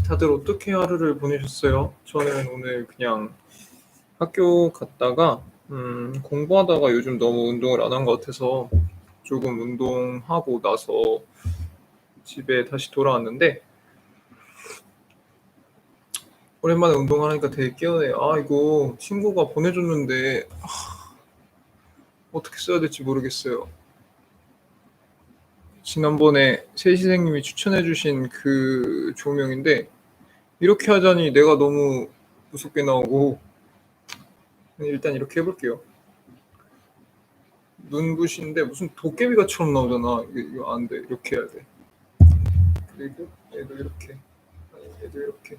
다들 어떻게 하루를 보내셨어요? 저는 오늘 그냥 학교 갔다가 공부하다가 요즘 너무 운동을 안 한 것 같아서 조금 운동하고 나서 집에 다시 돌아왔는데 오랜만에 운동하니까 되게 개운해요. 이거 친구가 보내줬는데 어떻게 써야 될지 모르겠어요. 지난번에 세시생님이 추천해주신 그 조명인데 이렇게 하자니 내가 너무 무섭게 나오고 일단 이렇게 해볼게요. 눈부신데 무슨 도깨비가처럼 나오잖아. 이거 안 돼. 이렇게 해야 돼. 그리고 얘도 이렇게, 얘도 이렇게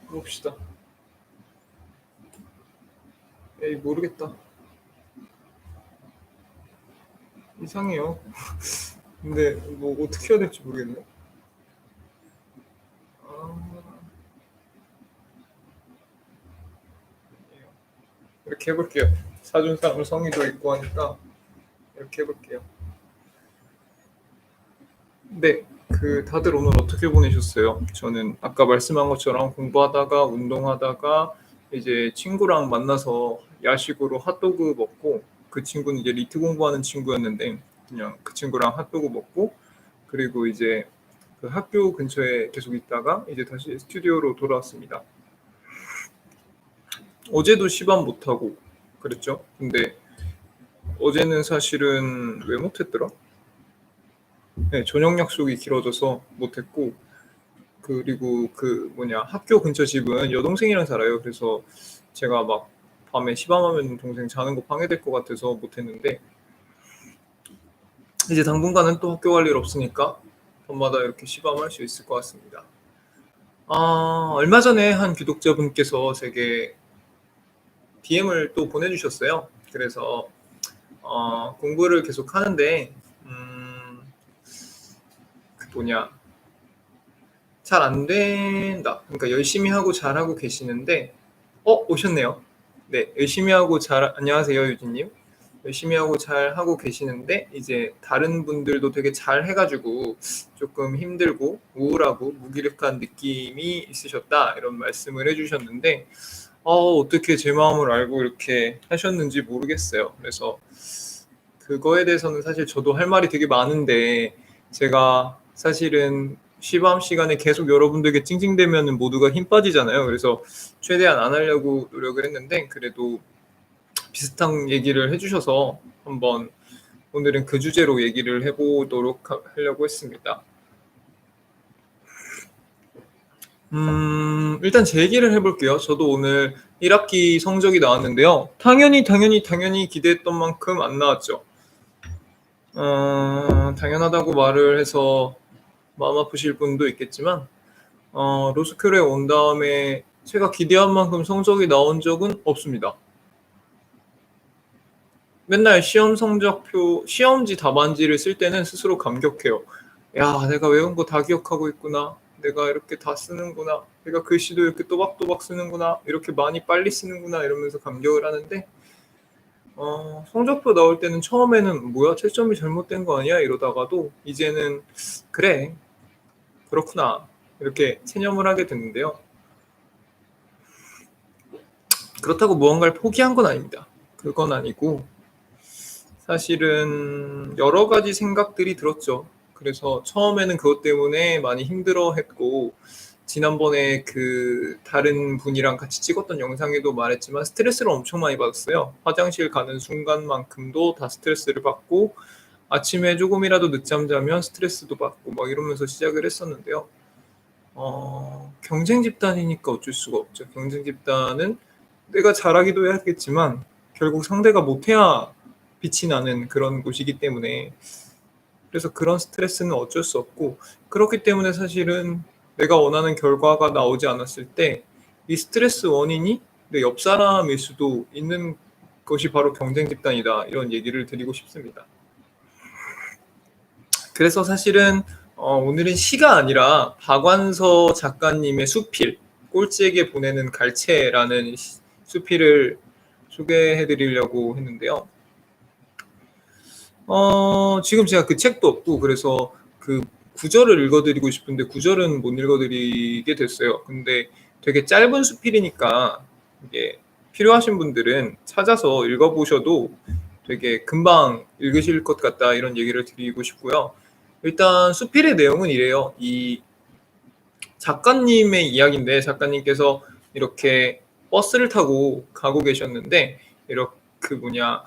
해봅시다. 에이 모르겠다. 이상해요. 근데 뭐 어떻게 해야 될지 모르겠네. 이렇게 해볼게요. 사준 사람 성의도 있고 하니까 이렇게 해볼게요. 네, 다들 오늘 어떻게 보내셨어요? 저는 아까 말씀한 것처럼 공부하다가 운동하다가 이제 친구랑 만나서 야식으로 핫도그 먹고, 그 친구는 이제 리트 공부하는 친구였는데 그냥 그 친구랑 핫도그 먹고, 그리고 이제 그 학교 근처에 계속 있다가 이제 다시 스튜디오로 돌아왔습니다. 어제도 시반 못하고 그랬죠. 근데 어제는 사실은 왜 못했더라? 네, 저녁 약속이 길어져서 못했고, 그리고 학교 근처 집은 여동생이랑 살아요. 그래서 제가 막 밤에 시밤하면 동생 자는 거 방해될 것 같아서 못했는데, 이제 당분간은 또 학교 갈 일 없으니까 밤마다 이렇게 시밤할 수 있을 것 같습니다. 얼마 전에 한 구독자분께서 제게 DM을 또 보내주셨어요. 그래서 공부를 계속 하는데 잘 안 된다. 그러니까 열심히 하고 잘하고 계시는데 오셨네요. 네, 열심히 하고 안녕하세요, 유진님. 열심히 하고 잘 하고 계시는데 이제 다른 분들도 되게 잘 해가지고 조금 힘들고 우울하고 무기력한 느낌이 있으셨다, 이런 말씀을 해주셨는데 어떻게 제 마음을 알고 이렇게 하셨는지 모르겠어요. 그래서 그거에 대해서는 사실 저도 할 말이 되게 많은데, 제가 사실은 시밤 시간에 계속 여러분들께 찡찡대면 모두가 힘 빠지잖아요. 그래서 최대한 안 하려고 노력을 했는데, 그래도 비슷한 얘기를 해주셔서 한번 오늘은 그 주제로 얘기를 해보도록 하려고 했습니다. 일단 제 얘기를 해볼게요. 저도 오늘 1학기 성적이 나왔는데요. 당연히 기대했던 만큼 안 나왔죠. 당연하다고 말을 해서 마음 아프실 분도 있겠지만 로스쿨에 온 다음에 제가 기대한 만큼 성적이 나온 적은 없습니다. 맨날 시험 성적표, 시험지 답안지를 쓸 때는 스스로 감격해요. 야, 내가 외운 거 다 기억하고 있구나. 내가 이렇게 다 쓰는구나. 내가 글씨도 이렇게 또박또박 쓰는구나. 이렇게 많이 빨리 쓰는구나. 이러면서 감격을 하는데, 성적표 나올 때는 처음에는 뭐야, 채점이 잘못된 거 아니야? 이러다가도 이제는 그래, 그렇구나, 이렇게 체념을 하게 됐는데요. 그렇다고 무언가를 포기한 건 아닙니다. 그건 아니고 사실은 여러 가지 생각들이 들었죠. 그래서 처음에는 그것 때문에 많이 힘들어했고, 지난번에 그 다른 분이랑 같이 찍었던 영상에도 말했지만 스트레스를 엄청 많이 받았어요. 화장실 가는 순간만큼도 다 스트레스를 받고, 아침에 조금이라도 늦잠 자면 스트레스도 받고 막 이러면서 시작을 했었는데요. 경쟁 집단이니까 어쩔 수가 없죠. 경쟁 집단은 내가 잘하기도 해야겠지만 결국 상대가 못해야 빛이 나는 그런 곳이기 때문에, 그래서 그런 스트레스는 어쩔 수 없고, 그렇기 때문에 사실은 내가 원하는 결과가 나오지 않았을 때 이 스트레스 원인이 내 옆 사람일 수도 있는 것이 바로 경쟁 집단이다, 이런 얘기를 드리고 싶습니다. 그래서 사실은 오늘은 시가 아니라 박완서 작가님의 수필, 꼴찌에게 보내는 갈채라는 수필을 소개해 드리려고 했는데요. 지금 제가 그 책도 없고 그래서 그 구절을 읽어 드리고 싶은데 구절은 못 읽어 드리게 됐어요. 근데 되게 짧은 수필이니까 이게 필요하신 분들은 찾아서 읽어 보셔도 되게 금방 읽으실 것 같다 이런 얘기를 드리고 싶고요. 일단 수필의 내용은 이래요. 이 작가님의 이야기인데 작가님께서 이렇게 버스를 타고 가고 계셨는데 이렇게 그 뭐냐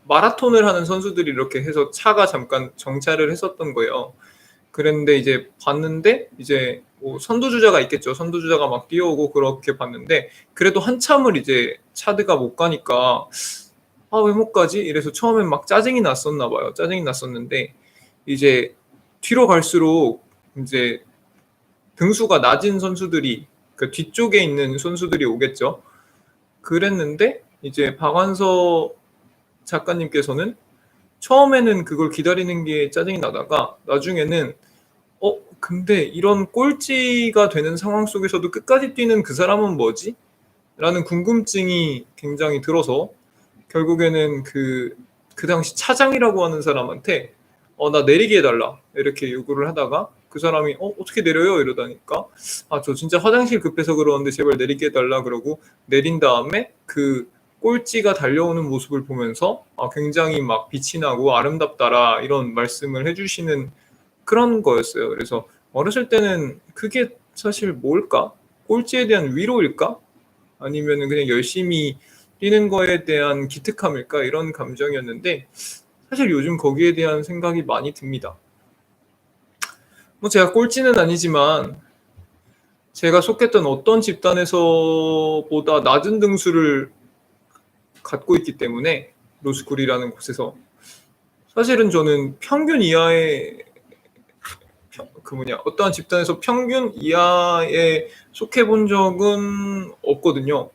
마라톤을 하는 선수들이 이렇게 해서 차가 잠깐 정차를 했었던 거예요. 그랬는데 이제 봤는데 이제 뭐 선두주자가 있겠죠. 선두주자가 막 뛰어오고 그렇게 봤는데 그래도 한참을 이제 차드가 못 가니까 아, 왜 못 가지? 이래서 처음엔 막 짜증이 났었나 봐요. 짜증이 났었는데 이제 뒤로 갈수록 이제 등수가 낮은 선수들이 그 뒤쪽에 있는 선수들이 오겠죠. 그랬는데 이제 박완서 작가님께서는 처음에는 그걸 기다리는 게 짜증이 나다가 나중에는 근데 이런 꼴찌가 되는 상황 속에서도 끝까지 뛰는 그 사람은 뭐지? 라는 궁금증이 굉장히 들어서 결국에는 그 당시 차장이라고 하는 사람한테 나 내리게 해달라 이렇게 요구를 하다가 그 사람이 어떻게 내려요? 이러다니까 저 진짜 화장실 급해서 그러는데 제발 내리게 해달라 그러고 내린 다음에 그 꼴찌가 달려오는 모습을 보면서 굉장히 막 빛이 나고 아름답다라 이런 말씀을 해주시는 그런 거였어요. 그래서 어렸을 때는 그게 사실 뭘까? 꼴찌에 대한 위로일까? 아니면 그냥 열심히 뛰는 거에 대한 기특함일까? 이런 감정이었는데 사실 요즘 거기에 대한 생각이 많이 듭니다. 뭐 제가 꼴찌는 아니지만 제가 속했던 어떤 집단에서보다 낮은 등수를 갖고 있기 때문에 로스쿨이라는 곳에서 사실은 저는 평균 이하의 어떠한 집단에서 평균 이하에 속해 본 적은 없거든요.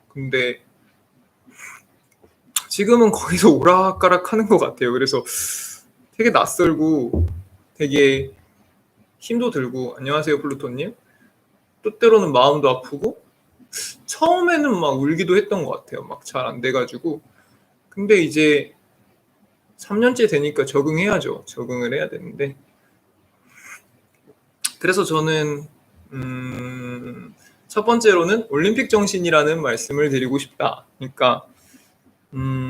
근데 지금은 거기서 오락가락 하는 것 같아요. 그래서 되게 낯설고 되게 힘도 들고 안녕하세요 플루토님. 또 때로는 마음도 아프고 처음에는 막 울기도 했던 것 같아요. 막 잘 안 돼가지고. 근데 이제 3년째 되니까 적응해야죠. 적응을 해야 되는데 그래서 저는 첫 번째로는 올림픽 정신이라는 말씀을 드리고 싶다. 그러니까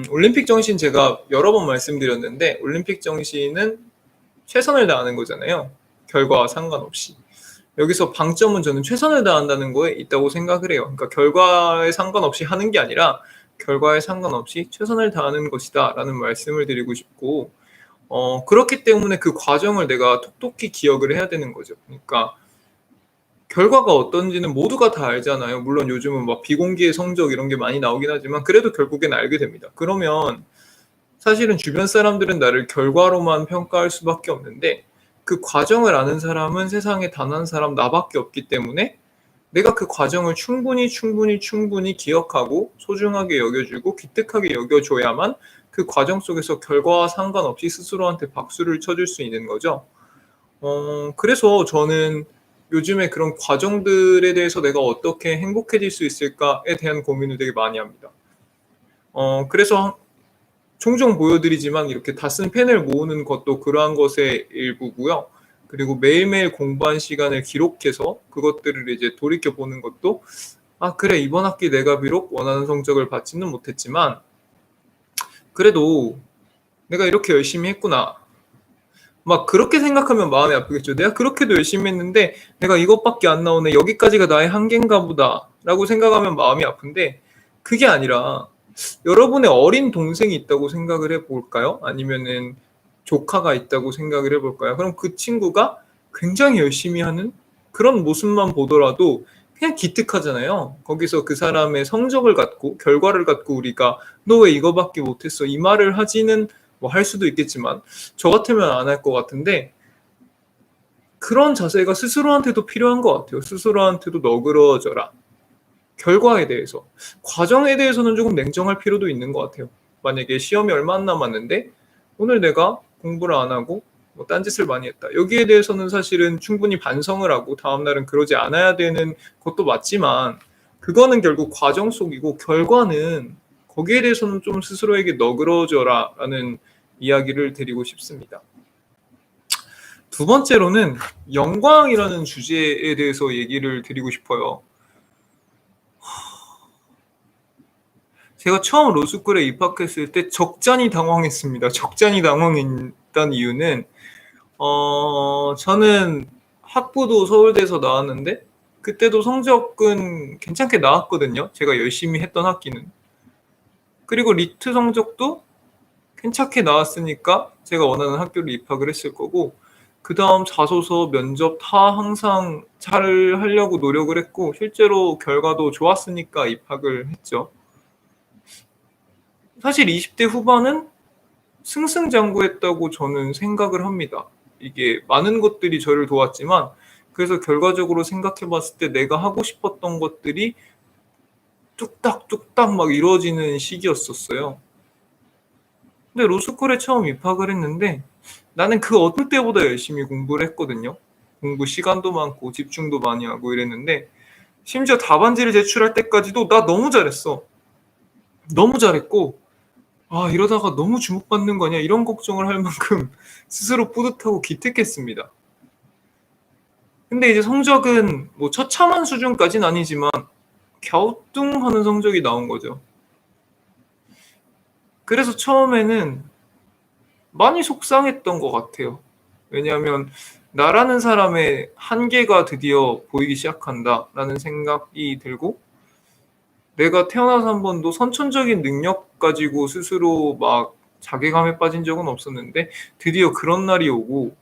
올림픽 정신 제가 여러 번 말씀드렸는데 올림픽 정신은 최선을 다하는 거잖아요. 결과와 상관없이. 여기서 방점은 저는 최선을 다한다는 거에 있다고 생각을 해요. 그러니까 결과에 상관없이 하는 게 아니라 결과에 상관없이 최선을 다하는 것이다 라는 말씀을 드리고 싶고 그렇기 때문에 그 과정을 내가 톡톡히 기억을 해야 되는 거죠. 그러니까 결과가 어떤지는 모두가 다 알잖아요. 물론 요즘은 막 비공개 성적 이런 게 많이 나오긴 하지만 그래도 결국엔 알게 됩니다. 그러면 사실은 주변 사람들은 나를 결과로만 평가할 수밖에 없는데 그 과정을 아는 사람은 세상에 단 한 사람 나밖에 없기 때문에 내가 그 과정을 충분히 기억하고 소중하게 여겨주고 기특하게 여겨줘야만 그 과정 속에서 결과와 상관없이 스스로한테 박수를 쳐줄 수 있는 거죠. 그래서 저는 요즘에 그런 과정들에 대해서 내가 어떻게 행복해질 수 있을까에 대한 고민을 되게 많이 합니다. 그래서 종종 보여드리지만 이렇게 다 쓴 펜을 모으는 것도 그러한 것의 일부고요. 그리고 매일매일 공부한 시간을 기록해서 그것들을 이제 돌이켜 보는 것도 그래 이번 학기 내가 비록 원하는 성적을 받지는 못했지만 그래도 내가 이렇게 열심히 했구나. 막 그렇게 생각하면 마음이 아프겠죠. 내가 그렇게도 열심히 했는데 내가 이것밖에 안 나오네. 여기까지가 나의 한계인가 보다. 라고 생각하면 마음이 아픈데 그게 아니라 여러분의 어린 동생이 있다고 생각을 해볼까요? 아니면은 조카가 있다고 생각을 해볼까요? 그럼 그 친구가 굉장히 열심히 하는 그런 모습만 보더라도 그냥 기특하잖아요. 거기서 그 사람의 성적을 갖고 결과를 갖고 우리가 너 왜 이거밖에 못했어? 이 말을 하지는 뭐 할 수도 있겠지만 저 같으면 안 할 것 같은데 그런 자세가 스스로한테도 필요한 것 같아요. 스스로한테도 너그러져라. 결과에 대해서. 과정에 대해서는 조금 냉정할 필요도 있는 것 같아요. 만약에 시험이 얼마 안 남았는데 오늘 내가 공부를 안 하고 뭐 딴짓을 많이 했다. 여기에 대해서는 사실은 충분히 반성을 하고 다음날은 그러지 않아야 되는 것도 맞지만 그거는 결국 과정 속이고 결과는 거기에 대해서는 좀 스스로에게 너그러져라 라는 이야기를 드리고 싶습니다. 두 번째로는 영광이라는 주제에 대해서 얘기를 드리고 싶어요. 제가 처음 로스쿨에 입학했을 때 적잖이 당황했습니다. 적잖이 당황했던 이유는 저는 학부도 서울대에서 나왔는데 그때도 성적은 괜찮게 나왔거든요. 제가 열심히 했던 학기는. 그리고 리트 성적도 괜찮게 나왔으니까 제가 원하는 학교를 입학을 했을 거고 그 다음 자소서, 면접 다 항상 잘 하려고 노력을 했고 실제로 결과도 좋았으니까 입학을 했죠. 사실 20대 후반은 승승장구했다고 저는 생각을 합니다. 이게 많은 것들이 저를 도왔지만 그래서 결과적으로 생각해 봤을 때 내가 하고 싶었던 것들이 뚝딱뚝딱 막 이루어지는 시기였었어요. 근데 로스쿨에 처음 입학을 했는데 나는 그 어떤 때보다 열심히 공부를 했거든요. 공부 시간도 많고 집중도 많이 하고 이랬는데 심지어 답안지를 제출할 때까지도 나 너무 잘했어. 너무 잘했고 이러다가 너무 주목받는 거냐 이런 걱정을 할 만큼 스스로 뿌듯하고 기특했습니다. 근데 이제 성적은 뭐 처참한 수준까지는 아니지만 갸우뚱하는 성적이 나온 거죠. 그래서 처음에는 많이 속상했던 것 같아요. 왜냐하면 나라는 사람의 한계가 드디어 보이기 시작한다라는 생각이 들고 내가 태어나서 한 번도 선천적인 능력 가지고 스스로 막 자괴감에 빠진 적은 없었는데 드디어 그런 날이 오고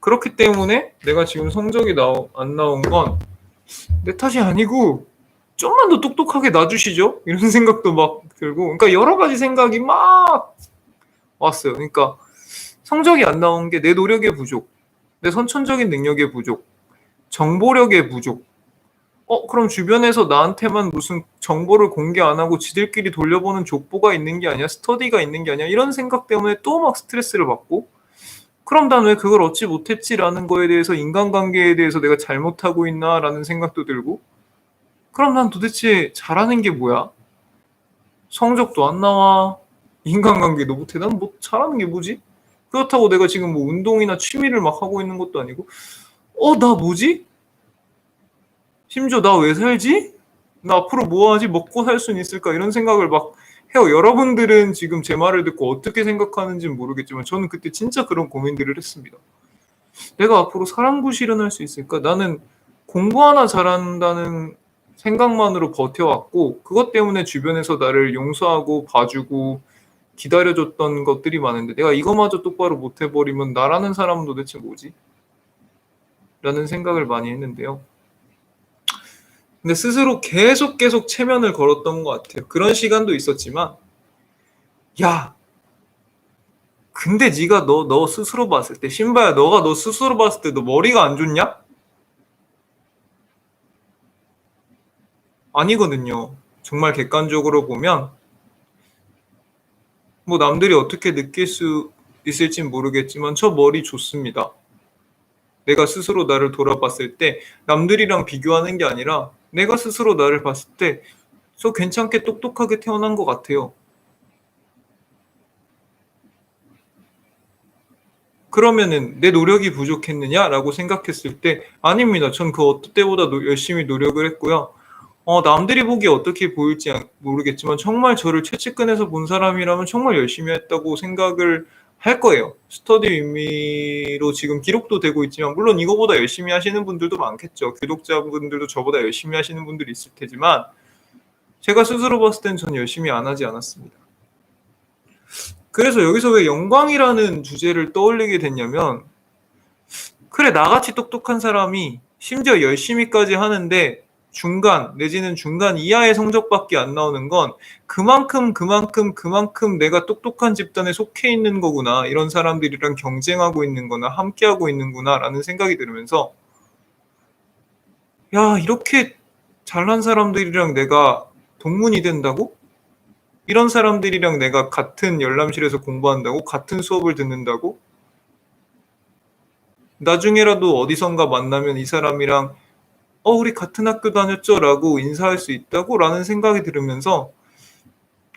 그렇기 때문에 내가 지금 성적이 안 나온 건 내 탓이 아니고 좀만 더 똑똑하게 놔주시죠? 이런 생각도 막 들고 그러니까 여러 가지 생각이 막 왔어요. 그러니까 성적이 안 나온 게 내 노력의 부족, 내 선천적인 능력의 부족, 정보력의 부족. 그럼 주변에서 나한테만 무슨 정보를 공개 안 하고 지들끼리 돌려보는 족보가 있는 게 아니야? 스터디가 있는 게 아니야? 이런 생각 때문에 또 막 스트레스를 받고 그럼 난 왜 그걸 얻지 못했지라는 거에 대해서 인간관계에 대해서 내가 잘못하고 있나라는 생각도 들고 그럼 난 도대체 잘하는 게 뭐야? 성적도 안 나와. 인간관계도 못해. 난 뭐 잘하는 게 뭐지? 그렇다고 내가 지금 뭐 운동이나 취미를 막 하고 있는 것도 아니고 나 뭐지? 심지어 나 왜 살지? 나 앞으로 뭐 하지? 먹고 살 수는 있을까? 이런 생각을 막 해요. 여러분들은 지금 제 말을 듣고 어떻게 생각하는지는 모르겠지만 저는 그때 진짜 그런 고민들을 했습니다. 내가 앞으로 사랑도 실현할 수 있을까? 나는 공부 하나 잘한다는 생각만으로 버텨왔고 그것 때문에 주변에서 나를 용서하고 봐주고 기다려줬던 것들이 많은데 내가 이거마저 똑바로 못해버리면 나라는 사람은 도대체 뭐지? 라는 생각을 많이 했는데요. 근데 스스로 계속 체면을 걸었던 것 같아요. 그런 시간도 있었지만 야 근데 네가 너 스스로 봤을 때 신바야 너가 너 스스로 봤을 때 너 머리가 안 좋냐? 아니거든요. 정말 객관적으로 보면 뭐 남들이 어떻게 느낄 수 있을진 모르겠지만 저 머리 좋습니다. 내가 스스로 나를 돌아봤을 때 남들이랑 비교하는 게 아니라 내가 스스로 나를 봤을 때 저 괜찮게 똑똑하게 태어난 것 같아요. 그러면은 내 노력이 부족했느냐라고 생각했을 때 아닙니다. 전 그 어떤 때보다 열심히 노력을 했고요. 남들이 보기에 어떻게 보일지 모르겠지만 정말 저를 최측근에서 본 사람이라면 정말 열심히 했다고 생각을 할 거예요. 스터디 의미로 지금 기록도 되고 있지만 물론 이거보다 열심히 하시는 분들도 많겠죠. 구독자분들도 저보다 열심히 하시는 분들이 있을 테지만 제가 스스로 봤을 땐 전 열심히 안 하지 않았습니다. 그래서 여기서 왜 영광이라는 주제를 떠올리게 됐냐면 그래 나같이 똑똑한 사람이 심지어 열심히까지 하는데 중간 내지는 중간 이하의 성적밖에 안 나오는 건 그만큼 내가 똑똑한 집단에 속해 있는 거구나. 이런 사람들이랑 경쟁하고 있는 거나 함께하고 있는구나 라는 생각이 들으면서 야 이렇게 잘난 사람들이랑 내가 동문이 된다고? 이런 사람들이랑 내가 같은 열람실에서 공부한다고? 같은 수업을 듣는다고? 나중에라도 어디선가 만나면 이 사람이랑 우리 같은 학교 다녔죠? 라고 인사할 수 있다고? 라는 생각이 들으면서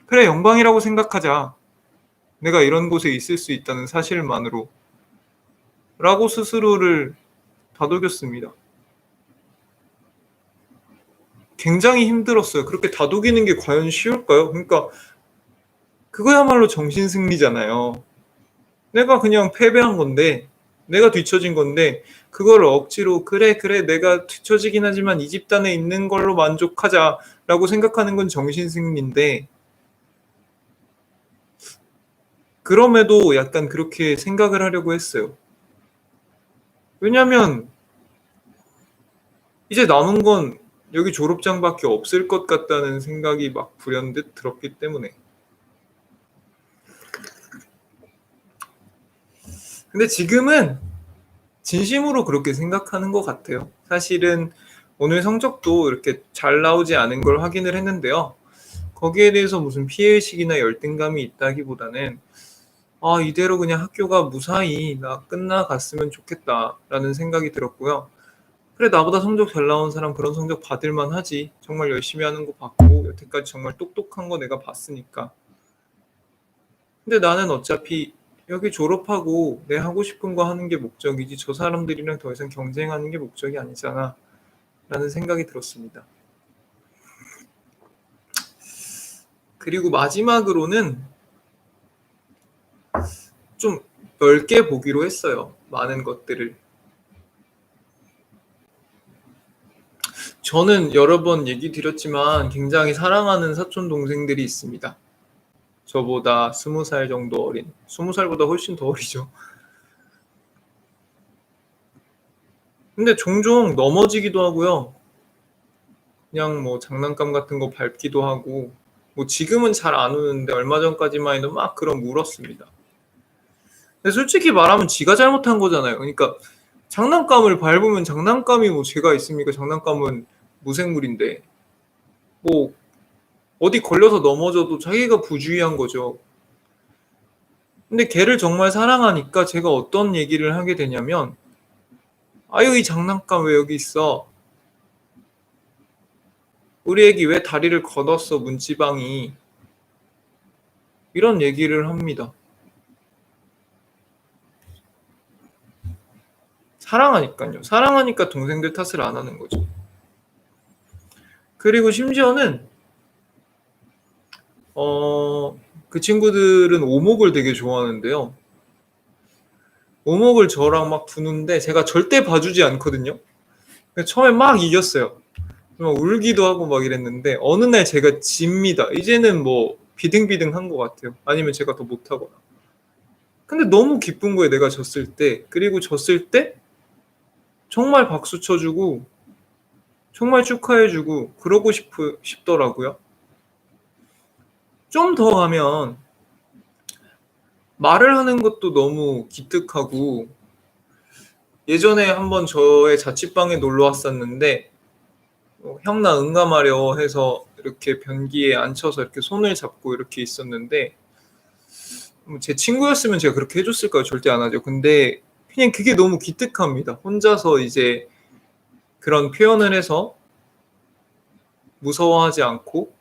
그래, 영광이라고 생각하자. 내가 이런 곳에 있을 수 있다는 사실만으로. 라고 스스로를 다독였습니다. 굉장히 힘들었어요. 그렇게 다독이는 게 과연 쉬울까요? 그러니까 그거야말로 정신승리잖아요. 내가 그냥 패배한 건데, 내가 뒤처진 건데 그걸 억지로 그래 내가 뒤처지긴 하지만 이 집단에 있는 걸로 만족하자라고 생각하는 건 정신승리인데, 그럼에도 약간 그렇게 생각을 하려고 했어요. 왜냐면 이제 남은 건 여기 졸업장밖에 없을 것 같다는 생각이 막 불현듯 들었기 때문에. 근데 지금은 진심으로 그렇게 생각하는 것 같아요. 사실은 오늘 성적도 이렇게 잘 나오지 않은 걸 확인을 했는데요. 거기에 대해서 무슨 피해의식이나 열등감이 있다기보다는 이대로 그냥 학교가 무사히 나 끝나갔으면 좋겠다라는 생각이 들었고요. 그래, 나보다 성적 잘 나온 사람 그런 성적 받을만 하지. 정말 열심히 하는 거 봤고 여태까지 정말 똑똑한 거 내가 봤으니까. 근데 나는 어차피 여기 졸업하고 내 하고 싶은 거 하는 게 목적이지 저 사람들이랑 더 이상 경쟁하는 게 목적이 아니잖아 라는 생각이 들었습니다. 그리고 마지막으로는 좀 넓게 보기로 했어요. 많은 것들을. 저는 여러 번 얘기 드렸지만 굉장히 사랑하는 사촌 동생들이 있습니다. 저보다 20살 정도 어린, 20살보다 훨씬 더 어리죠. 근데 종종 넘어지기도 하고요. 그냥 뭐 장난감 같은 거 밟기도 하고, 뭐 지금은 잘 안 우는데 얼마 전까지만 해도 막 그런 울었습니다. 근데 솔직히 말하면 지가 잘못한 거잖아요. 그러니까 장난감을 밟으면 장난감이 뭐 죄가 있습니까? 장난감은 무생물인데. 뭐 어디 걸려서 넘어져도 자기가 부주의한 거죠. 근데 걔를 정말 사랑하니까 제가 어떤 얘기를 하게 되냐면, 아유 이 장난감 왜 여기 있어? 우리 애기 왜 다리를 걷었어 문지방이? 이런 얘기를 합니다. 사랑하니까요. 사랑하니까 동생들 탓을 안 하는 거죠. 그리고 심지어는 그 친구들은 오목을 되게 좋아하는데요. 오목을 저랑 막 두는데 제가 절대 봐주지 않거든요. 처음에 막 이겼어요. 막 울기도 하고 막 이랬는데 어느 날 제가 집니다. 이제는 뭐 비등비등한 것 같아요. 아니면 제가 더 못하거나. 근데 너무 기쁜 거예요. 내가 졌을 때. 그리고 졌을 때 정말 박수 쳐주고 정말 축하해주고 그러고 싶더라고요. 좀 더 가면 말을 하는 것도 너무 기특하고, 예전에 한번 저의 자취방에 놀러 왔었는데 형 나 응감하려 해서 이렇게 변기에 앉혀서 이렇게 손을 잡고 이렇게 있었는데, 제 친구였으면 제가 그렇게 해줬을까요? 절대 안 하죠. 근데 그냥 그게 너무 기특합니다. 혼자서 이제 그런 표현을 해서 무서워하지 않고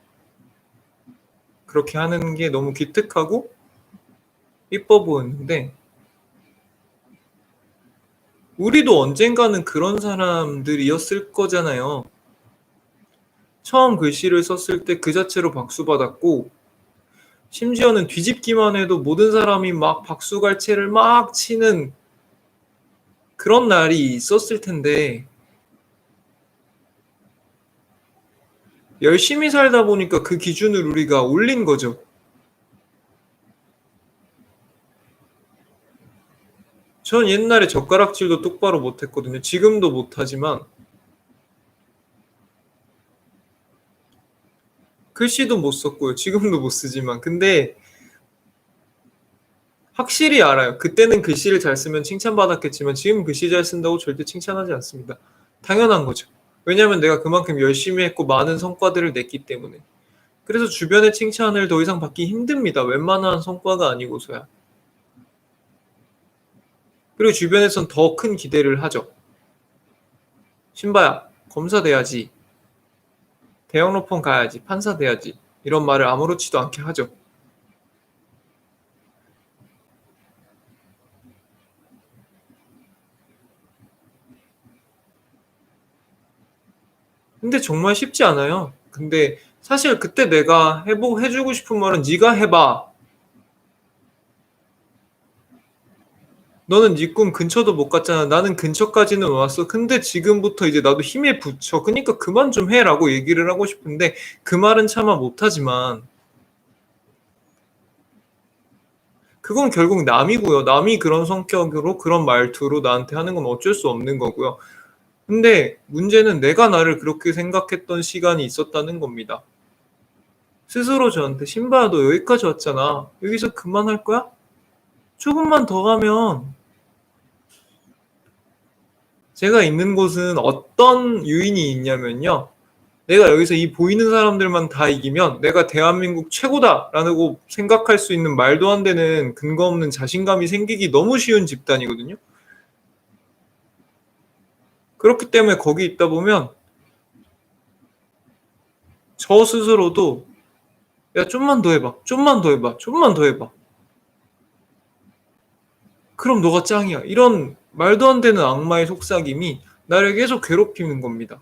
그렇게 하는 게 너무 기특하고 이뻐 보였는데, 우리도 언젠가는 그런 사람들이었을 거잖아요. 처음 글씨를 썼을 때 그 자체로 박수받았고, 심지어는 뒤집기만 해도 모든 사람이 막 박수갈채를 막 치는 그런 날이 있었을 텐데, 열심히 살다 보니까 그 기준을 우리가 올린 거죠. 전 옛날에 젓가락질도 똑바로 못했거든요. 지금도 못하지만 글씨도 못 썼고요. 지금도 못 쓰지만. 근데 확실히 알아요. 그때는 글씨를 잘 쓰면 칭찬받았겠지만 지금 글씨 잘 쓴다고 절대 칭찬하지 않습니다. 당연한 거죠. 왜냐하면 내가 그만큼 열심히 했고 많은 성과들을 냈기 때문에. 그래서 주변의 칭찬을 더 이상 받기 힘듭니다. 웬만한 성과가 아니고서야. 그리고 주변에선 더 큰 기대를 하죠. 신바야, 검사 돼야지, 대형 로펌 가야지, 판사 돼야지 이런 말을 아무렇지도 않게 하죠. 근데 정말 쉽지 않아요. 근데 사실 그때 내가 해주고 싶은 말은 네가 해봐. 너는 네 꿈 근처도 못 갔잖아. 나는 근처까지는 왔어. 근데 지금부터 이제 나도 힘에 부쳐. 그러니까 그만 좀 해라고 얘기를 하고 싶은데 그 말은 차마 못하지만 그건 결국 남이고요. 남이 그런 성격으로 그런 말투로 나한테 하는 건 어쩔 수 없는 거고요. 근데 문제는 내가 나를 그렇게 생각했던 시간이 있었다는 겁니다. 스스로 저한테 신바야 너 여기까지 왔잖아. 여기서 그만할 거야? 조금만 더 가면 제가 있는 곳은 어떤 유인이 있냐면요. 내가 여기서 이 보이는 사람들만 다 이기면 내가 대한민국 최고다라고 생각할 수 있는 말도 안 되는 근거 없는 자신감이 생기기 너무 쉬운 집단이거든요. 그렇기 때문에 거기 있다 보면 저 스스로도 야 좀만 더 해봐. 좀만 더 해봐. 좀만 더 해봐. 그럼 너가 짱이야. 이런 말도 안 되는 악마의 속삭임이 나를 계속 괴롭히는 겁니다.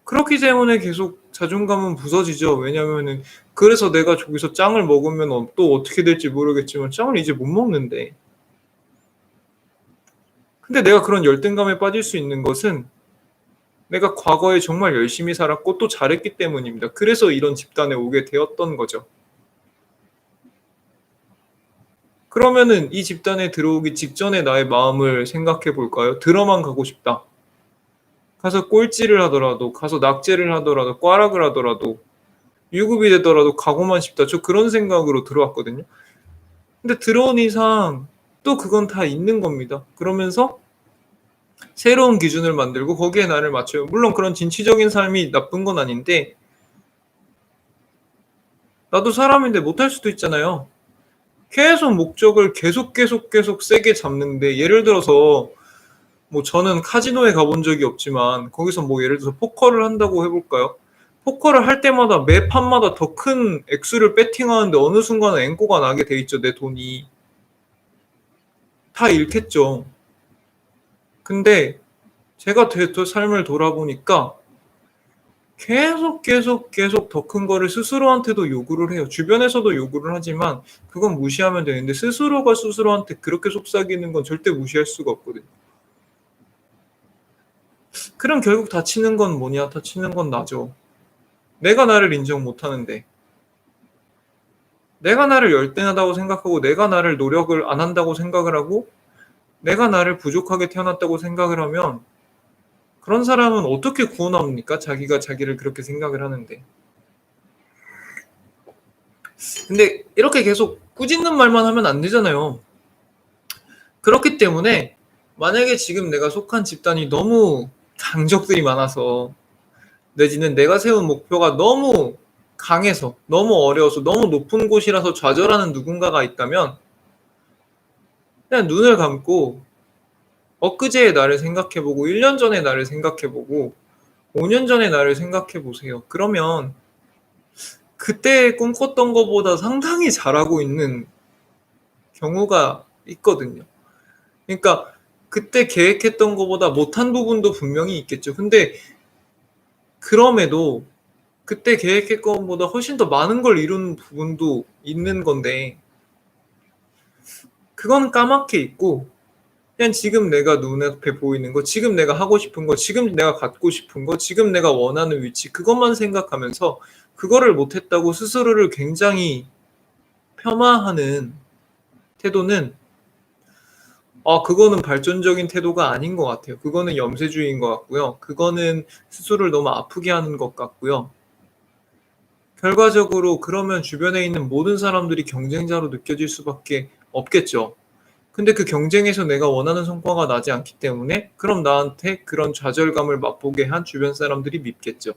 그렇기 때문에 계속 자존감은 부서지죠. 왜냐면은 그래서 내가 저기서 짱을 먹으면 또 어떻게 될지 모르겠지만 짱을 이제 못 먹는데. 근데 내가 그런 열등감에 빠질 수 있는 것은 내가 과거에 정말 열심히 살았고 또 잘했기 때문입니다. 그래서 이런 집단에 오게 되었던 거죠. 그러면은 이 집단에 들어오기 직전에 나의 마음을 생각해 볼까요? 들어만 가고 싶다. 가서 꼴찌를 하더라도, 가서 낙제를 하더라도, 꽈락을 하더라도, 유급이 되더라도 가고만 싶다. 저 그런 생각으로 들어왔거든요. 근데 들어온 이상 또 그건 다 있는 겁니다. 그러면서 새로운 기준을 만들고 거기에 나를 맞춰요. 물론 그런 진취적인 삶이 나쁜 건 아닌데 나도 사람인데 못할 수도 있잖아요. 계속 목적을 계속 세게 잡는데 예를 들어서 뭐 저는 카지노에 가본 적이 없지만 거기서 뭐 예를 들어서 포커를 한다고 해볼까요? 포커를 할 때마다 매 판마다 더 큰 액수를 배팅하는데 어느 순간은 앵꼬가 나게 돼 있죠. 내 돈이. 다 잃겠죠. 근데 제가 또 삶을 돌아보니까 계속 더 큰 거를 스스로한테도 요구를 해요. 주변에서도 요구를 하지만 그건 무시하면 되는데 스스로가 스스로한테 그렇게 속삭이는 건 절대 무시할 수가 없거든요. 그럼 결국 다치는 건 뭐냐? 다치는 건 나죠. 내가 나를 인정 못 하는데 내가 나를 열등하다고 생각하고 내가 나를 노력을 안 한다고 생각을 하고 내가 나를 부족하게 태어났다고 생각을 하면 그런 사람은 어떻게 구원합니까? 자기가 자기를 그렇게 생각을 하는데. 근데 이렇게 계속 꾸짖는 말만 하면 안 되잖아요. 그렇기 때문에 만약에 지금 내가 속한 집단이 너무 강적들이 많아서 내지는 내가 세운 목표가 너무 강해서 너무 어려워서 너무 높은 곳이라서 좌절하는 누군가가 있다면 그냥 눈을 감고 엊그제의 나를 생각해보고 1년 전의 나를 생각해보고 5년 전의 나를 생각해보세요. 그러면 그때 꿈꿨던 것보다 상당히 잘하고 있는 경우가 있거든요. 그러니까 그때 계획했던 것보다 못한 부분도 분명히 있겠죠. 근데 그럼에도 그때 계획했던 것보다 훨씬 더 많은 걸 이룬 부분도 있는 건데 그건 까맣게 있고 그냥 지금 내가 눈앞에 보이는 거, 지금 내가 하고 싶은 거, 지금 내가 갖고 싶은 거, 지금 내가 원하는 위치 그것만 생각하면서 그거를 못했다고 스스로를 굉장히 폄하하는 태도는 그거는 발전적인 태도가 아닌 것 같아요. 그거는 염세주의인 것 같고요. 그거는 스스로를 너무 아프게 하는 것 같고요. 결과적으로 그러면 주변에 있는 모든 사람들이 경쟁자로 느껴질 수밖에 없겠죠. 근데 그 경쟁에서 내가 원하는 성과가 나지 않기 때문에 그럼 나한테 그런 좌절감을 맛보게 한 주변 사람들이 밉겠죠.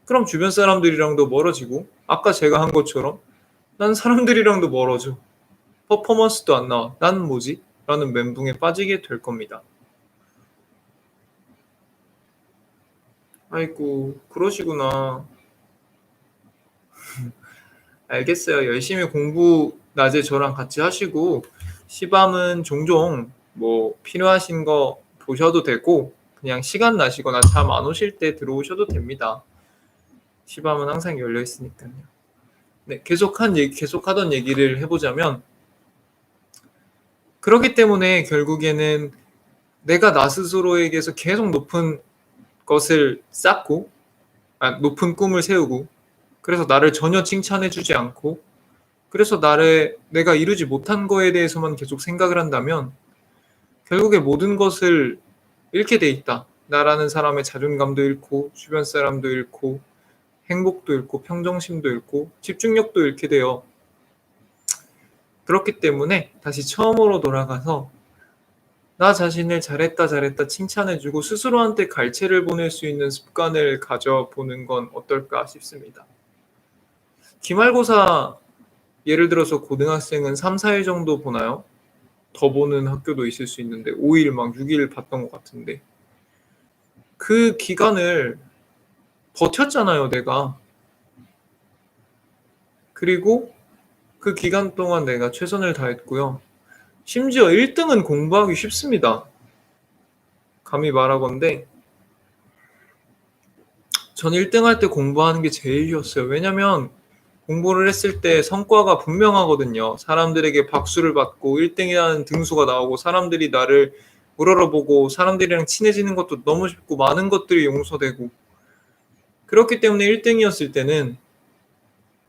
그럼 주변 사람들이랑도 멀어지고 아까 제가 한 것처럼 난 사람들이랑도 멀어져. 퍼포먼스도 안 나와. 난 뭐지? 라는 멘붕에 빠지게 될 겁니다. 아이고, 그러시구나. 알겠어요. 열심히 공부 낮에 저랑 같이 하시고 시밤은 종종 뭐 필요하신 거 보셔도 되고 그냥 시간 나시거나 잠 안 오실 때 들어오셔도 됩니다. 시밤은 항상 열려 있으니까요. 네, 계속하던 얘기를 해보자면 그렇기 때문에 결국에는 내가 나 스스로에게서 계속 높은 것을 쌓고 높은 꿈을 세우고 그래서 나를 전혀 칭찬해주지 않고 그래서 내가 이루지 못한 거에 대해서만 계속 생각을 한다면 결국에 모든 것을 잃게 돼 있다. 나라는 사람의 자존감도 잃고 주변 사람도 잃고 행복도 잃고 평정심도 잃고 집중력도 잃게 돼요. 그렇기 때문에 다시 처음으로 돌아가서 나 자신을 잘했다 칭찬해주고 스스로한테 갈채를 보낼 수 있는 습관을 가져보는 건 어떨까 싶습니다. 기말고사 예를 들어서 고등학생은 3, 4일 정도 보나요? 더 보는 학교도 있을 수 있는데 5일 막 6일 봤던 것 같은데 그 기간을 버텼잖아요, 내가. 그리고 그 기간 동안 내가 최선을 다했고요. 심지어 1등은 공부하기 쉽습니다. 감히 말하건대 전 1등 할 때 공부하는 게 제일 쉬웠어요. 왜냐면 공부를 했을 때 성과가 분명하거든요. 사람들에게 박수를 받고 1등이라는 등수가 나오고 사람들이 나를 우러러보고 사람들이랑 친해지는 것도 너무 쉽고 많은 것들이 용서되고 그렇기 때문에 1등이었을 때는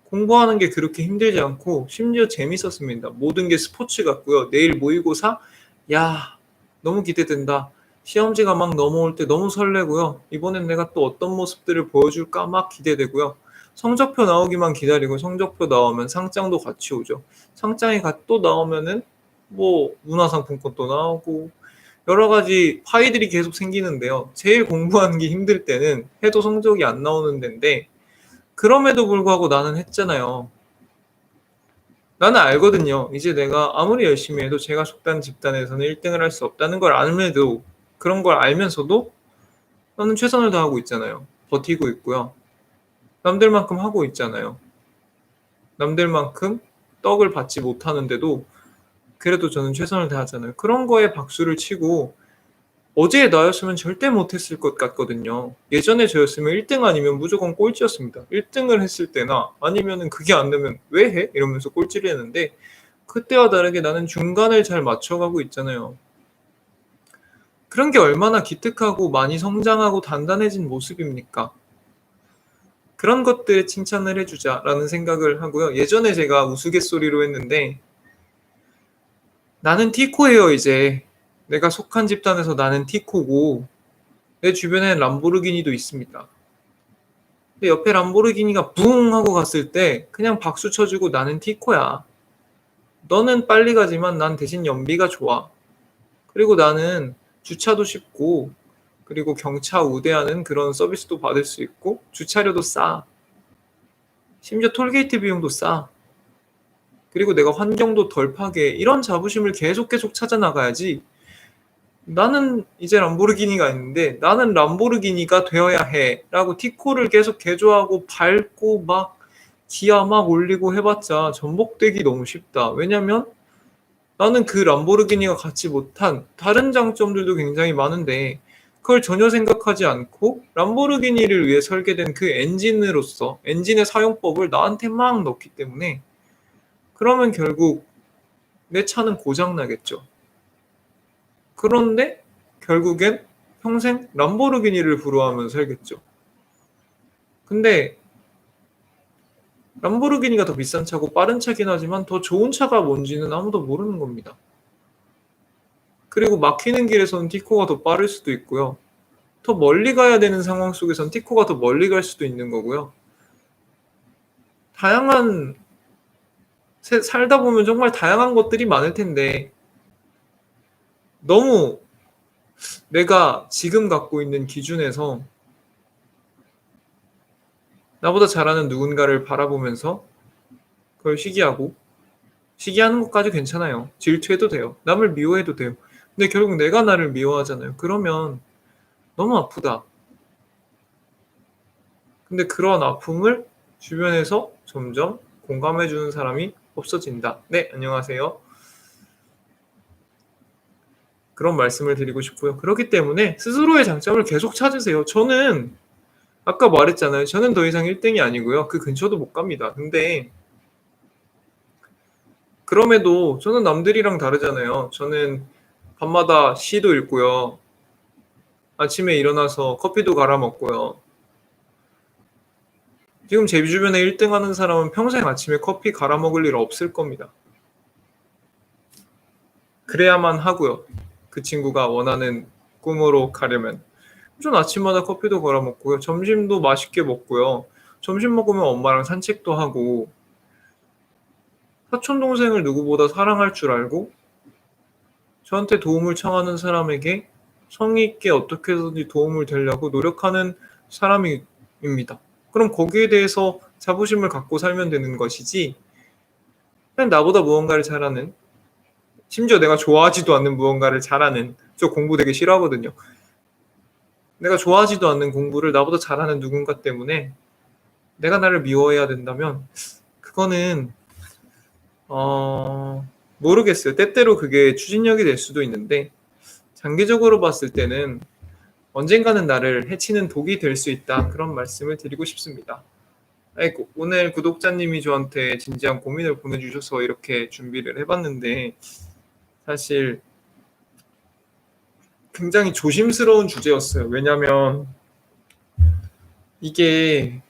공부하는 게 그렇게 힘들지 않고 심지어 재밌었습니다. 모든 게 스포츠 같고요. 내일 모의고사? 야, 너무 기대된다. 시험지가 막 넘어올 때 너무 설레고요. 이번엔 내가 또 어떤 모습들을 보여줄까 막 기대되고요. 성적표 나오기만 기다리고 성적표 나오면 상장도 같이 오죠. 상장이 또 나오면은 뭐 문화상품권도 나오고 여러 가지 파이들이 계속 생기는데요. 제일 공부하는 게 힘들 때는 해도 성적이 안 나오는 데인데 그럼에도 불구하고 나는 했잖아요. 나는 알거든요. 이제 내가 아무리 열심히 해도 제가 속한 집단에서는 1등을 할 수 없다는 걸 알면도 그런 걸 알면서도 나는 최선을 다하고 있잖아요. 버티고 있고요. 남들만큼 하고 있잖아요. 남들만큼 떡을 받지 못하는데도 그래도 저는 최선을 다하잖아요. 그런 거에 박수를 치고 어제의 나였으면 절대 못했을 것 같거든요. 예전에 저였으면 1등 아니면 무조건 꼴찌였습니다. 1등을 했을 때나 아니면은 그게 안 되면 왜 해? 이러면서 꼴찌를 했는데 그때와 다르게 나는 중간을 잘 맞춰가고 있잖아요. 그런 게 얼마나 기특하고 많이 성장하고 단단해진 모습입니까? 그런 것들에 칭찬을 해주자라는 생각을 하고요. 예전에 제가 우스갯소리로 했는데 나는 티코예요 이제. 내가 속한 집단에서 나는 티코고 내 주변엔 람보르기니도 있습니다. 근데 옆에 람보르기니가 붕 하고 갔을 때 그냥 박수 쳐주고 나는 티코야. 너는 빨리 가지만 난 대신 연비가 좋아. 그리고 나는 주차도 쉽고 그리고 경차 우대하는 그런 서비스도 받을 수 있고 주차료도 싸. 심지어 톨게이트 비용도 싸. 그리고 내가 환경도 덜 파괴해. 이런 자부심을 계속 찾아 나가야지. 나는 이제 람보르기니가 있는데 나는 람보르기니가 되어야 해 라고 티코를 계속 개조하고 밟고 막 기아 막 올리고 해봤자 전복되기 너무 쉽다. 왜냐면 나는 그 람보르기니가 갖지 못한 다른 장점들도 굉장히 많은데 그걸 전혀 생각하지 않고 람보르기니를 위해 설계된 그 엔진으로서 엔진의 사용법을 나한테 막 넣기 때문에 그러면 결국 내 차는 고장나겠죠. 그런데 결국엔 평생 람보르기니를 부러워하면서 살겠죠. 근데 람보르기니가 더 비싼 차고 빠른 차긴 하지만 더 좋은 차가 뭔지는 아무도 모르는 겁니다. 그리고 막히는 길에서는 티코가 더 빠를 수도 있고요. 더 멀리 가야 되는 상황 속에선 티코가 더 멀리 갈 수도 있는 거고요. 살다 보면 정말 다양한 것들이 많을 텐데 너무 내가 지금 갖고 있는 기준에서 나보다 잘하는 누군가를 바라보면서 그걸 시기하고 시기하는 것까지 괜찮아요. 질투해도 돼요. 남을 미워해도 돼요. 근데 결국 내가 나를 미워하잖아요. 그러면 너무 아프다. 근데 그런 아픔을 주변에서 점점 공감해주는 사람이 없어진다. 네, 안녕하세요. 그런 말씀을 드리고 싶고요. 그렇기 때문에 스스로의 장점을 계속 찾으세요. 저는 아까 말했잖아요. 저는 더 이상 1등이 아니고요. 그 근처도 못 갑니다. 근데 그럼에도 저는 남들이랑 다르잖아요. 저는 밤마다 시도 읽고요. 아침에 일어나서 커피도 갈아 먹고요. 지금 제 주변에 1등 하는 사람은 평생 아침에 커피 갈아 먹을 일 없을 겁니다. 그래야만 하고요. 그 친구가 원하는 꿈으로 가려면. 전 아침마다 커피도 갈아 먹고요. 점심도 맛있게 먹고요. 점심 먹으면 엄마랑 산책도 하고 사촌 동생을 누구보다 사랑할 줄 알고 저한테 도움을 청하는 사람에게 성의 있게 어떻게 해서든지 도움을 되려고 노력하는 사람입니다. 그럼 거기에 대해서 자부심을 갖고 살면 되는 것이지 그냥 나보다 무언가를 잘하는 심지어 내가 좋아하지도 않는 무언가를 잘하는 저 공부 되게 싫어하거든요. 내가 좋아하지도 않는 공부를 나보다 잘하는 누군가 때문에 내가 나를 미워해야 된다면 그거는 모르겠어요. 때때로 그게 추진력이 될 수도 있는데 장기적으로 봤을 때는 언젠가는 나를 해치는 독이 될 수 있다. 그런 말씀을 드리고 싶습니다. 아이고, 오늘 구독자님이 저한테 진지한 고민을 보내주셔서 이렇게 준비를 해봤는데 사실 굉장히 조심스러운 주제였어요. 왜냐면 이게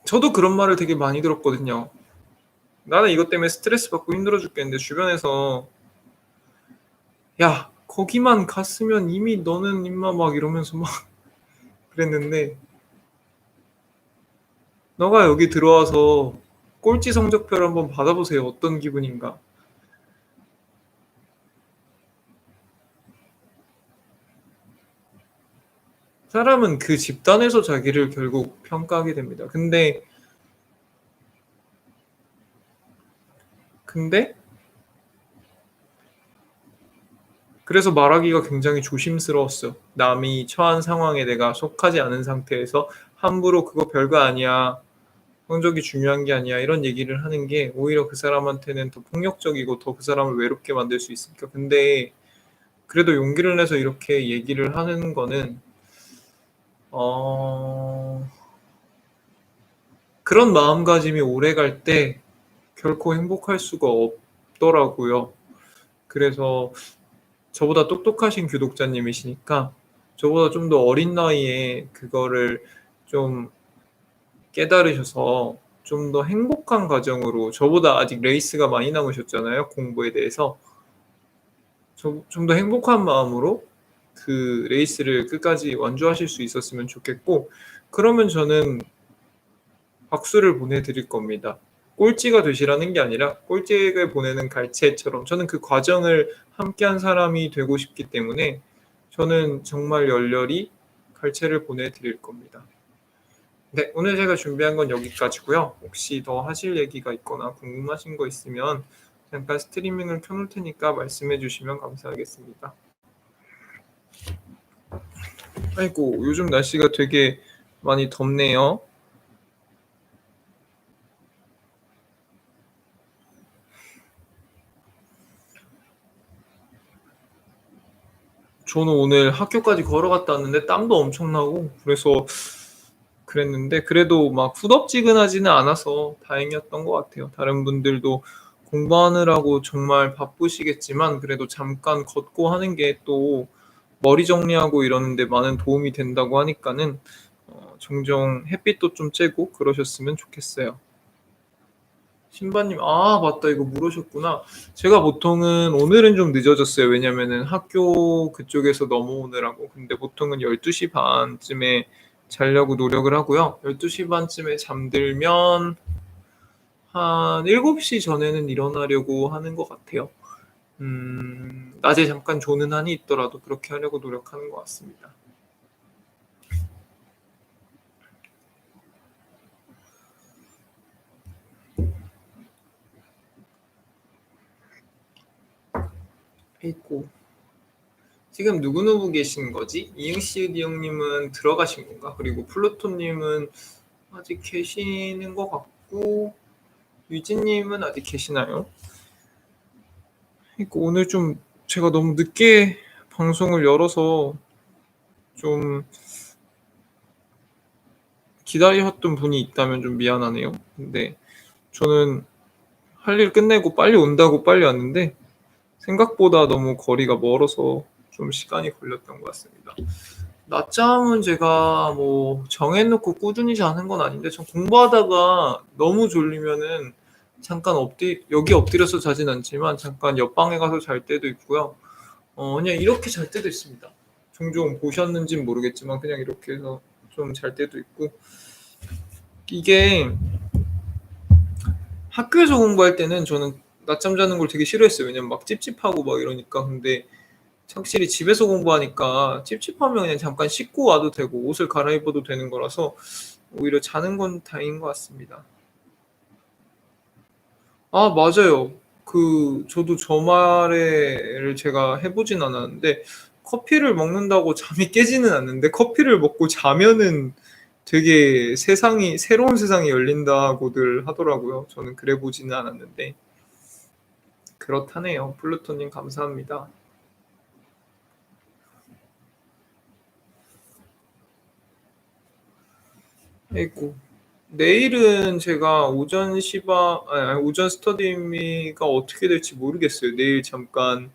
저도 그런 말을 되게 많이 들었거든요. 나는 이것 때문에 스트레스 받고 힘들어 죽겠는데 주변에서 야 거기만 갔으면 이미 너는 임마 막 이러면서 막 그랬는데 너가 여기 들어와서 꼴찌 성적표를 한번 받아보세요. 어떤 기분인가. 사람은 그 집단에서 자기를 결국 평가하게 됩니다. 근데 그래서 말하기가 굉장히 조심스러웠어요. 남이 처한 상황에 내가 속하지 않은 상태에서 함부로 그거 별거 아니야. 성적이 중요한 게 아니야. 이런 얘기를 하는 게 오히려 그 사람한테는 더 폭력적이고 더 그 사람을 외롭게 만들 수 있으니까. 근데 그래도 용기를 내서 이렇게 얘기를 하는 거는 그런 마음가짐이 오래 갈 때 결코 행복할 수가 없더라고요. 그래서 저보다 똑똑하신 구독자님이시니까 저보다 좀 더 어린 나이에 그거를 좀 깨달으셔서 좀 더 행복한 과정으로 저보다 아직 레이스가 많이 남으셨잖아요. 공부에 대해서. 좀 더 행복한 마음으로 그 레이스를 끝까지 완주하실 수 있었으면 좋겠고 그러면 저는 박수를 보내드릴 겁니다. 꼴찌가 되시라는 게 아니라 꼴찌를 보내는 갈채처럼 저는 그 과정을 함께한 사람이 되고 싶기 때문에 저는 정말 열렬히 갈채를 보내드릴 겁니다. 네, 오늘 제가 준비한 건 여기까지고요. 혹시 더 하실 얘기가 있거나 궁금하신 거 있으면 잠깐 스트리밍을 켜놓을 테니까 말씀해 주시면 감사하겠습니다. 아이고, 요즘 날씨가 되게 많이 덥네요. 저는 오늘 학교까지 걸어갔다 왔는데 땀도 엄청나고 그래서 그랬는데 그래도 막 후덥지근하지는 않아서 다행이었던 것 같아요. 다른 분들도 공부하느라고 정말 바쁘시겠지만 그래도 잠깐 걷고 하는 게 또 머리 정리하고 이러는데 많은 도움이 된다고 하니까는 종종 햇빛도 좀 쬐고 그러셨으면 좋겠어요. 신바님, 아, 맞다. 이거 물으셨구나. 제가 보통은 오늘은 좀 늦어졌어요. 왜냐면은 학교 그쪽에서 넘어오느라고. 근데 보통은 12시 반쯤에 자려고 노력을 하고요. 12시 반쯤에 잠들면 한 7시 전에는 일어나려고 하는 것 같아요. 낮에 잠깐 조는 한이 있더라도 그렇게 하려고 노력하는 것 같습니다. 있고 지금 누구누구 계신 거지? 이응시우디 형님은 들어가신 건가? 그리고 플루토님은 아직 계시는 것 같고 유진님은 아직 계시나요? 그러니까 오늘 좀 제가 너무 늦게 방송을 열어서 좀 기다리셨던 분이 있다면 좀 미안하네요. 근데 저는 할 일 끝내고 빨리 온다고 빨리 왔는데 생각보다 너무 거리가 멀어서 좀 시간이 걸렸던 것 같습니다. 낮잠은 제가 뭐 정해놓고 꾸준히 자는 건 아닌데 전 공부하다가 너무 졸리면은 잠깐 여기 엎드려서 자진 않지만 잠깐 옆방에 가서 잘 때도 있고요. 그냥 이렇게 잘 때도 있습니다. 종종 보셨는지는 모르겠지만 그냥 이렇게 해서 좀 잘 때도 있고 이게 학교에서 공부할 때는 저는 낮잠 자는 걸 되게 싫어했어요. 왜냐면 막 찝찝하고 막 이러니까. 근데 확실히 집에서 공부하니까 찝찝하면 그냥 잠깐 씻고 와도 되고 옷을 갈아입어도 되는 거라서 오히려 자는 건 다행인 것 같습니다. 아, 맞아요. 저도 저말을 제가 해보진 않았는데 커피를 먹는다고 잠이 깨지는 않는데 커피를 먹고 자면은 되게 새로운 세상이 열린다고들 하더라고요. 저는 그래 보지는 않았는데 그렇다네요. 플루토님 감사합니다. 아이고. 내일은 제가 오전 스터디미가 어떻게 될지 모르겠어요. 내일 잠깐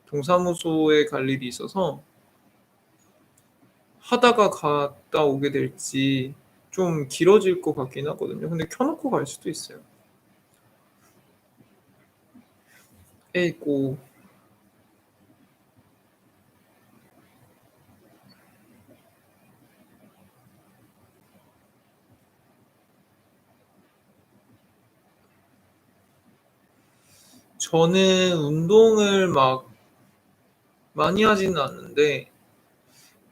동사무소에 갈 일이 있어서 하다가 갔다 오게 될지 좀 길어질 것 같긴 하거든요. 근데 켜놓고 갈 수도 있어요. 에이고. 저는 운동을 막 많이 하지는 않는데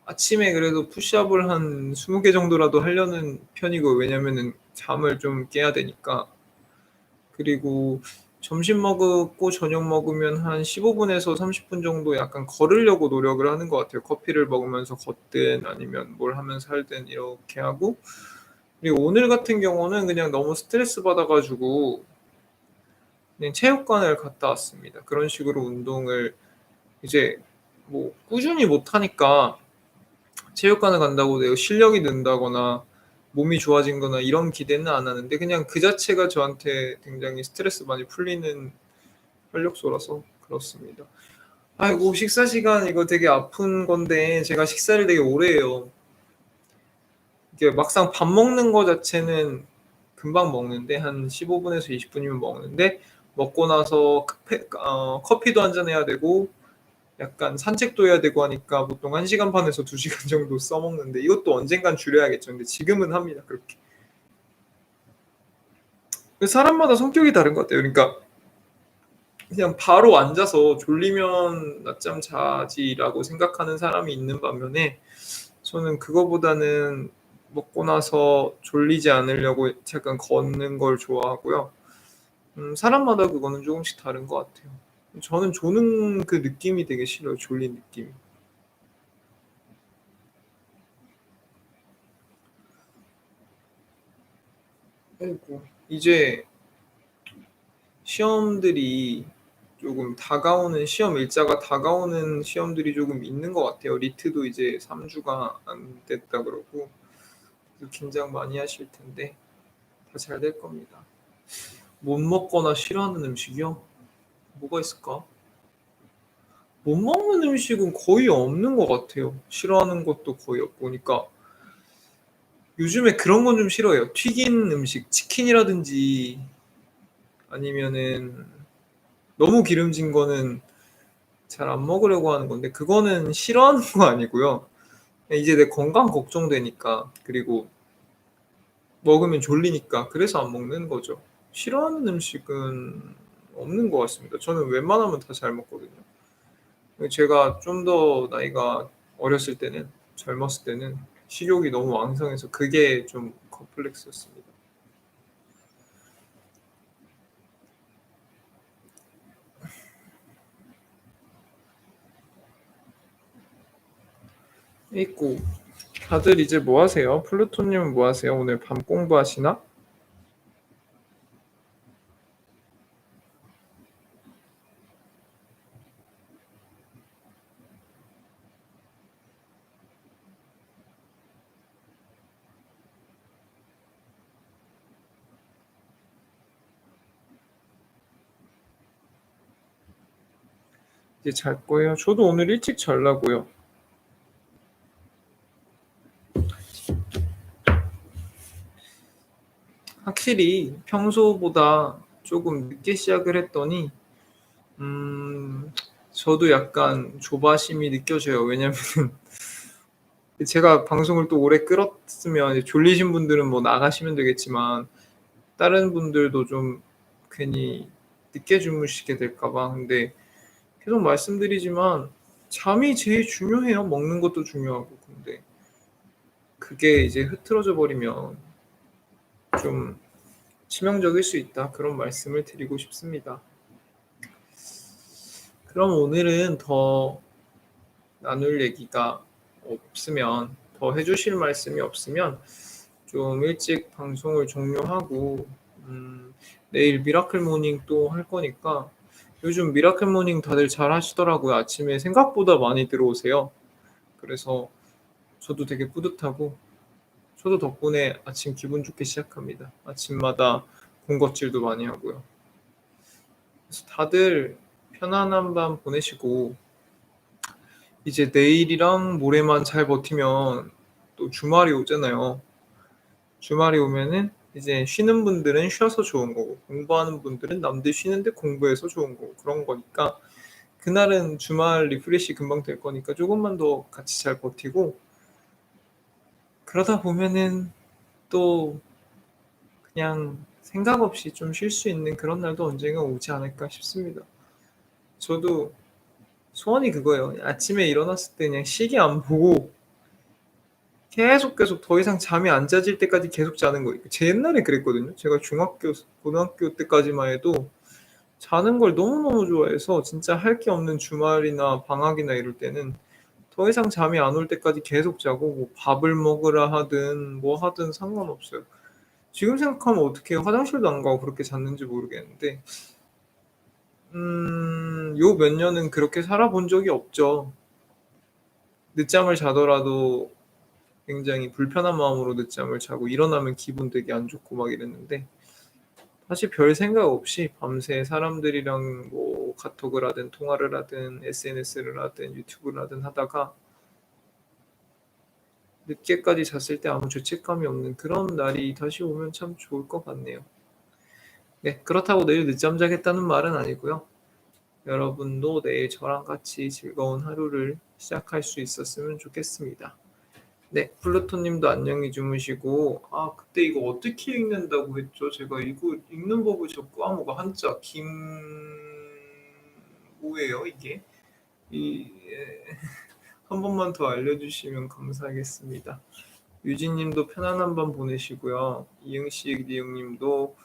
아침에 그래도 푸시업을 한 20개 정도라도 하려는 편이고 왜냐면은 잠을 좀 깨야 되니까. 그리고 점심 먹고 저녁 먹으면 한 15분에서 30분 정도 약간 걸으려고 노력을 하는 것 같아요. 커피를 먹으면서 걷든 아니면 뭘 하면서 하든 이렇게 하고 그리고 오늘 같은 경우는 그냥 너무 스트레스 받아가지고 그냥 체육관을 갔다 왔습니다. 그런 식으로 운동을 이제 뭐 꾸준히 못하니까 체육관을 간다고 내가 실력이 는다거나 몸이 좋아진거나 이런 기대는 안 하는데 그냥 그 자체가 저한테 굉장히 스트레스 많이 풀리는 활력소라서 그렇습니다. 아이고 식사 시간 이거 되게 아픈 건데 제가 식사를 되게 오래 해요. 이게 막상 밥 먹는 거 자체는 금방 먹는데 한 15분에서 20분이면 먹는데 먹고 나서 커피도 한 잔 해야 되고 약간 산책도 해야 되고 하니까 보통 1시간 반에서 2시간 정도 써먹는데 이것도 언젠간 줄여야겠죠. 근데 지금은 합니다. 그렇게. 사람마다 성격이 다른 것 같아요. 그러니까 그냥 바로 앉아서 졸리면 낮잠 자지라고 생각하는 사람이 있는 반면에 저는 그거보다는 먹고 나서 졸리지 않으려고 잠깐 걷는 걸 좋아하고요. 사람마다 그거는 조금씩 다른 것 같아요. 저는 조는 그 느낌이 되게 싫어요. 졸린 느낌이. 아이고. 이제 시험들이 조금 다가오는 시험 일자가 다가오는 시험들이 조금 있는 것 같아요. 리트도 이제 3주가 안 됐다 그러고 긴장 많이 하실 텐데 다 잘 될 겁니다. 못 먹거나 싫어하는 음식이요? 뭐가 있을까? 못 먹는 음식은 거의 없는 것 같아요. 싫어하는 것도 거의 없고 그러니까 요즘에 그런 건 좀 싫어해요. 튀긴 음식, 치킨이라든지 아니면은 너무 기름진 거는 잘 안 먹으려고 하는 건데 그거는 싫어하는 거 아니고요. 이제 내 건강 걱정되니까 그리고 먹으면 졸리니까 그래서 안 먹는 거죠. 싫어하는 음식은 없는 것 같습니다. 저는 웬만하면 다 잘 먹거든요. 제가 좀 더 나이가 어렸을 때는 젊었을 때는 식욕이 너무 왕성해서 그게 좀 컴플렉스였습니다. 있고 다들 이제 뭐 하세요? 플루토님은 뭐 하세요? 오늘 밤 공부하시나? 이제 잘 거예요. 저도 오늘 일찍 자려고요. 확실히 평소보다 조금 늦게 시작을 했더니 음, 저도 약간 조바심이 느껴져요. 왜냐면 제가 방송을 또 오래 끌었으면 이제 졸리신 분들은 뭐 나가시면 되겠지만 다른 분들도 좀 괜히 늦게 주무시게 될까 봐. 근데 계속 말씀드리지만 잠이 제일 중요해요. 먹는 것도 중요하고. 근데 그게 이제 흐트러져 버리면 좀 치명적일 수 있다. 그런 말씀을 드리고 싶습니다. 그럼 오늘은 더 나눌 얘기가 없으면, 더 해주실 말씀이 없으면 좀 일찍 방송을 종료하고 내일 미라클 모닝 또 할 거니까. 요즘 미라클 모닝 다들 잘 하시더라고요. 아침에 생각보다 많이 들어오세요. 그래서 저도 되게 뿌듯하고 저도 덕분에 아침 기분 좋게 시작합니다. 아침마다 군것질도 많이 하고요. 그래서 다들 편안한 밤 보내시고 이제 내일이랑 모레만 잘 버티면 또 주말이 오잖아요. 주말이 오면은 이제 쉬는 분들은 쉬어서 좋은 거고 공부하는 분들은 남들 쉬는데 공부해서 좋은 거고 그런 거니까 그날은 주말 리프레시 금방 될 거니까 조금만 더 같이 잘 버티고 그러다 보면은 또 그냥 생각 없이 좀 쉴 수 있는 그런 날도 언젠가 오지 않을까 싶습니다. 저도 소원이 그거예요. 아침에 일어났을 때 그냥 시계 안 보고 계속 더 이상 잠이 안 자질 때까지 계속 자는 거예요. 제 옛날에 그랬거든요. 제가 중학교, 고등학교 때까지만 해도 자는 걸 너무너무 좋아해서 진짜 할 게 없는 주말이나 방학이나 이럴 때는 더 이상 잠이 안 올 때까지 계속 자고 뭐 밥을 먹으라 하든 뭐 하든 상관없어요. 지금 생각하면 어떻게 화장실도 안 가고 그렇게 잤는지 모르겠는데 요 몇 년은 그렇게 살아본 적이 없죠. 늦잠을 자더라도 굉장히 불편한 마음으로 늦잠을 자고 일어나면 기분 되게 안 좋고 막 이랬는데 사실 별 생각 없이 밤새 사람들이랑 뭐 카톡을 하든 통화를 하든 SNS를 하든 유튜브를 하든 하다가 늦게까지 잤을 때 아무 죄책감이 없는 그런 날이 다시 오면 참 좋을 것 같네요. 네, 그렇다고 내일 늦잠 자겠다는 말은 아니고요. 여러분도 내일 저랑 같이 즐거운 하루를 시작할 수 있었으면 좋겠습니다. 네, 플루토님도 안녕히 주무시고 그때 이거 어떻게 읽는다고 했죠? 제가 이거 읽는 법을 자꾸 한자 뭐예요 이게? 한 번만 더 알려주시면 감사하겠습니다. 유진님도 편안한 밤 보내시고요. 이응식 리응님도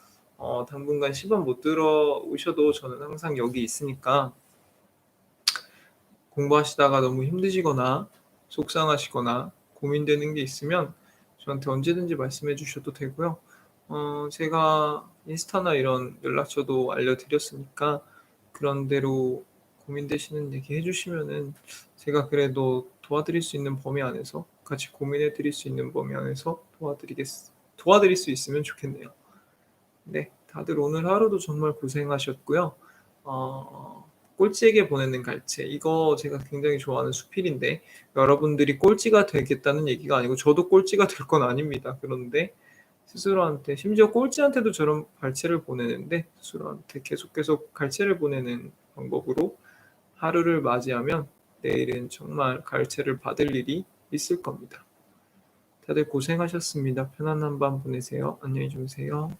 당분간 시간 못 들어오셔도 저는 항상 여기 있으니까 공부하시다가 너무 힘드시거나 속상하시거나 고민되는 게 있으면 저한테 언제든지 말씀해 주셔도 되고요. 제가 인스타나 이런 연락처도 알려드렸으니까 그런 대로 고민되시는 얘기 해주시면은 제가 그래도 도와드릴 수 있는 범위 안에서 같이 고민해 드릴 수 있는 범위 안에서 도와드릴 수 있으면 좋겠네요. 네, 다들 오늘 하루도 정말 고생하셨고요. 꼴찌에게 보내는 갈채. 이거 제가 굉장히 좋아하는 수필인데 여러분들이 꼴찌가 되겠다는 얘기가 아니고 저도 꼴찌가 될 건 아닙니다. 그런데 스스로한테 심지어 꼴찌한테도 저런 갈채를 보내는데 스스로한테 계속 갈채를 보내는 방법으로 하루를 맞이하면 내일은 정말 갈채를 받을 일이 있을 겁니다. 다들 고생하셨습니다. 편안한 밤 보내세요. 안녕히 주무세요.